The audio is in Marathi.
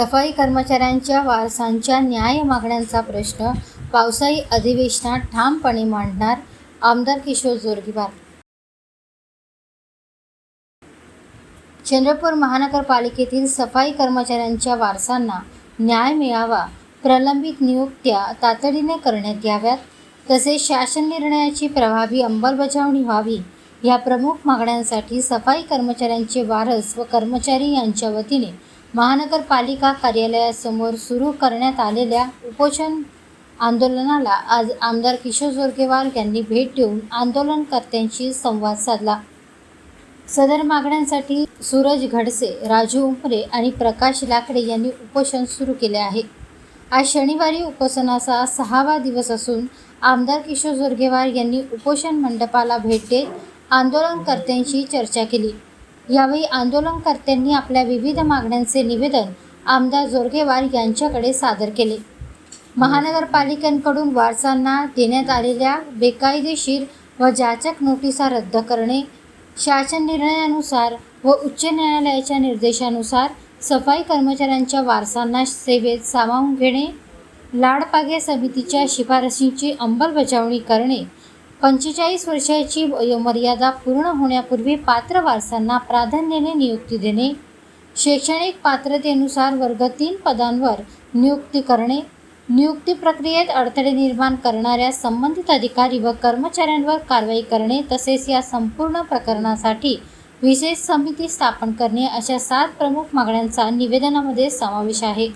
सफाई कर्मचाऱ्यांच्या वारसांच्या न्याय मागण्यांचा प्रश्न पावसाळी अधिवेशनात ठामपणे मांडणार आमदार किशोर जोरगेवार। चंद्रपूर महानगरपालिकेतील सफाई कर्मचाऱ्यांच्या वारसांना न्याय मिळावा, प्रलंबित नियुक्त्या तातडीने करण्यात याव्यात, तसेच शासन निर्णयाची प्रभावी अंमलबजावणी व्हावी या प्रमुख मागण्यांसाठी सफाई कर्मचाऱ्यांचे वारस व कर्मचारी यांच्या वतीने महानगरपालिका कार्यालयासमोर सुरू करण्यात आलेल्या उपोषण आंदोलनाला आज आमदार किशोर जोरगेवार यांनी भेट देऊन आंदोलनकर्त्यांशी संवाद साधला। सदर मागण्यांसाठी सूरज घडसे, राजू उमरे आणि प्रकाश लाकडे यांनी उपोषण सुरू केले आहे। आज शनिवारी उपोषणाचा 6वा दिवस असून आमदार किशोर जोरगेवार यांनी उपोषण मंडपाला भेट देत आंदोलनकर्त्यांशी चर्चा केली। यावेळी आंदोलनकर्त्यांनी आपल्या विविध मागण्यांचे निवेदन आमदार जोरगेवार यांच्याकडे सादर केले। महानगरपालिकेकडून वारसांना देण्यात आलेल्या बेकायदेशीर व जाचक नोटिसा रद्द करणे, शासन निर्णयानुसार व उच्च न्यायालयाच्या निर्देशानुसार सफाई कर्मचाऱ्यांच्या वारसांना सेवेत सामावून घेणे, लाडपागे समितीच्या शिफारशींची अंमलबजावणी करणे, 45 वर्षाची वयोमर्यादा पूर्ण होण्यापूर्वी पात्र वारसांना प्राधान्याने नियुक्ती देणे, शैक्षणिक पात्रतेनुसार वर्ग 3 पदांवर नियुक्ती करणे, नियुक्ती प्रक्रियेत अडथळे निर्माण करणाऱ्या संबंधित अधिकारी व कर्मचाऱ्यांवर कारवाई करणे, तसेच या संपूर्ण प्रकरणासाठी विशेष समिती स्थापन करणे अशा 7 प्रमुख मागण्यांचा निवेदनामध्ये समावेश आहे।